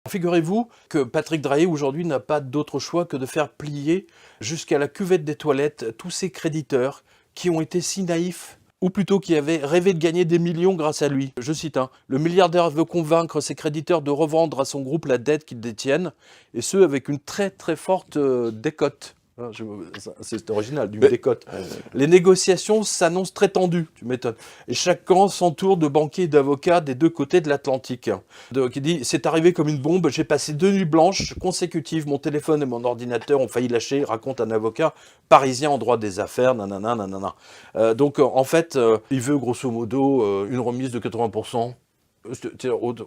Figurez-vous que Patrick Drahi, aujourd'hui, n'a pas d'autre choix que de faire plier jusqu'à la cuvette des toilettes tous ses créditeurs qui ont été si naïfs, ou plutôt qui avaient rêvé de gagner des millions grâce à lui. Je cite, hein, « Le milliardaire veut convaincre ses créditeurs de revendre à son groupe la dette qu'ils détiennent, et ce, avec une très très forte décote. » C'est original, d'une décote. Les négociations s'annoncent très tendues, tu m'étonnes. Et chaque camp s'entoure de banquiers et d'avocats des deux côtés de l'Atlantique. Donc il dit, c'est arrivé comme une bombe, j'ai passé 2 nuits blanches consécutives, mon téléphone et mon ordinateur ont failli lâcher, raconte un avocat parisien en droit des affaires, nanana, nanana. Donc en fait, il veut grosso modo une remise de 80%.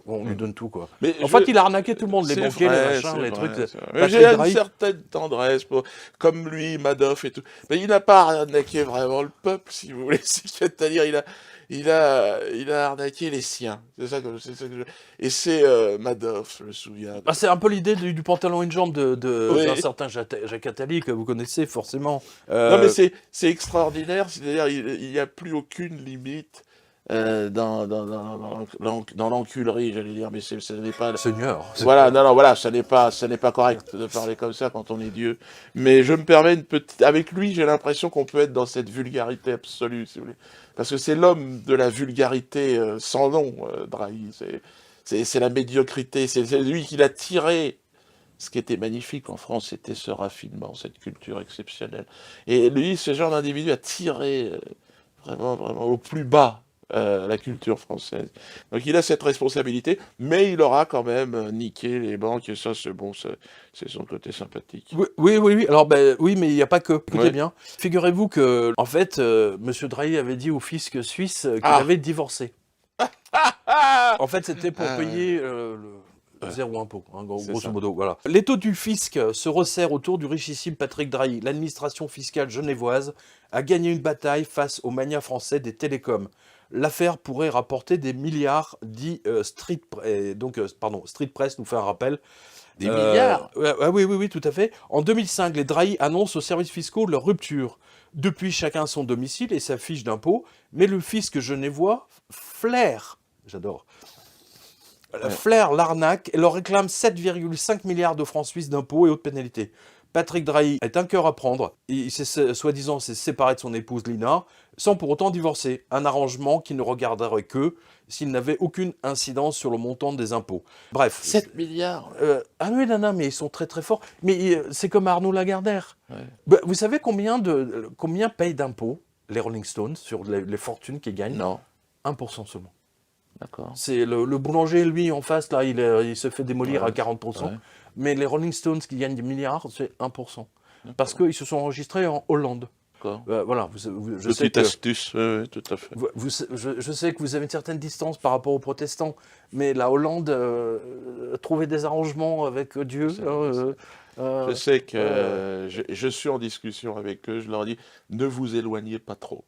On lui donne tout, quoi. Mais en fait, il a arnaqué tout le monde, les banquiers, les machins, les trucs. Mais j'ai une certaine tendresse pour, comme lui, Madoff et tout. Mais il n'a pas arnaqué vraiment le peuple, si vous voulez. C'est-à-dire, il a arnaqué les siens. C'est ça que je... Et c'est Madoff, je me souviens. Ah, c'est un peu l'idée du pantalon une jambe d'un certain Jacques Attali, que vous connaissez forcément. Non, mais c'est extraordinaire. C'est-à-dire, il n'y a plus aucune limite. Dans l'enculerie, j'allais dire, mais ce n'est pas... Seigneur. Voilà, non, voilà, ça n'est pas correct de parler comme ça quand on est Dieu. Mais je me permets une petite... Avec lui, j'ai l'impression qu'on peut être dans cette vulgarité absolue, si vous voulez. Parce que c'est l'homme de la vulgarité sans nom, Drahi. C'est la médiocrité. C'est lui qui l'a tiré. Ce qui était magnifique en France, c'était ce raffinement, cette culture exceptionnelle. Et lui, ce genre d'individu a tiré vraiment, vraiment au plus bas la culture française. Donc il a cette responsabilité, mais il aura quand même niqué les banques, et ça c'est bon, c'est son côté sympathique. Oui. Alors oui, mais il n'y a pas que. Écoutez bien. Figurez-vous que, en fait, Monsieur Drahi avait dit au fisc suisse qu'il avait divorcé. En fait, c'était pour payer zéro impôt, hein, grosso modo. Voilà. L'étau du fisc se resserre autour du richissime Patrick Drahi. L'administration fiscale genevoise a gagné une bataille face aux manias français des télécoms. L'affaire pourrait rapporter des milliards, dit Street Press nous fait un rappel. Des milliards Oui, tout à fait. En 2005, les Drahi annoncent aux services fiscaux leur rupture. Depuis, chacun son domicile et sa fiche d'impôt, mais le fisc genevois flaire, flaire l'arnaque et leur réclame 7,5 milliards de francs suisses d'impôts et autres pénalités. Patrick Drahi est un cœur à prendre. Il s'est soi-disant séparé de son épouse Lina, sans pour autant divorcer. Un arrangement qui ne regarderait que s'il n'avait aucune incidence sur le montant des impôts. Bref. 7 milliards Ah oui, non, mais ils sont très très forts. Mais c'est comme Arnaud Lagardère. Ouais. Vous savez combien payent d'impôts les Rolling Stones sur les fortunes qu'ils gagnent? Non. 1% seulement. D'accord. C'est le boulanger, lui, en face, là, il se fait démolir à 40%. Ouais. Mais les Rolling Stones qui gagnent des milliards, c'est 1%. Parce qu'ils se sont enregistrés en Hollande. Voilà, je sais que... astuce, oui, tout à fait. Je sais que vous avez une certaine distance par rapport aux protestants, mais la Hollande trouvait des arrangements avec Dieu. Je sais que je suis en discussion avec eux, je leur dis, ne vous éloignez pas trop.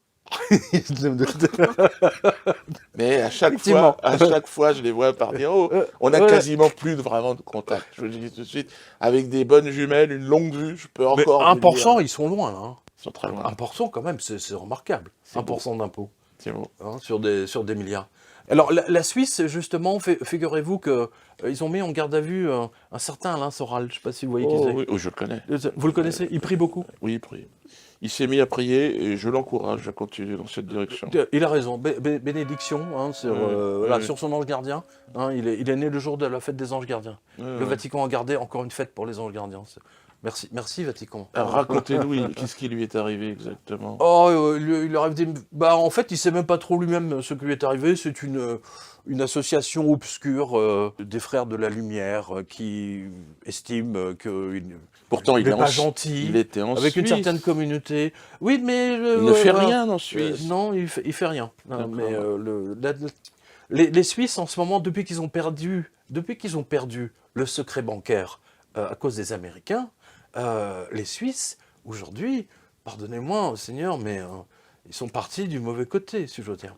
Mais à chaque fois, je les vois partir. Oh, on a quasiment plus vraiment de contact. Je vous dis tout de suite, avec des bonnes jumelles, une longue vue, je peux encore. Mais 1%, ils sont loin, hein. Ils sont très loin. 1% quand même, c'est remarquable. 1% d'impôt. C'est bon. Hein, sur des milliards. Alors la Suisse, justement, figurez-vous qu'ils ont mis en garde à vue un certain Alain Soral. Je ne sais pas si vous voyez qui c'est. Oui, je le connais. Vous le connaissez? Il prie beaucoup? Oui, il prie. Il s'est mis à prier et je l'encourage à continuer dans cette direction. Il a raison. Bénédiction hein, sur son ange gardien. Hein, il est né le jour de la fête des anges gardiens. Le Vatican a gardé encore une fête pour les anges gardiens. Merci Vatican. Racontez-nous, qu'est-ce qui lui est arrivé exactement? Il arrive en fait, il ne sait même pas trop lui-même ce qui lui est arrivé. C'est une association obscure des frères de la lumière qui estime que pourtant il est pas gentil, il était en avec Suisse. Une certaine communauté. Oui, mais il ne fait rien en Suisse. Non, il fait rien. Mais les Suisses en ce moment, depuis qu'ils ont perdu le secret bancaire à cause des Américains, les Suisses aujourd'hui, pardonnez-moi, Seigneur, mais ils sont partis du mauvais côté, si je veux dire.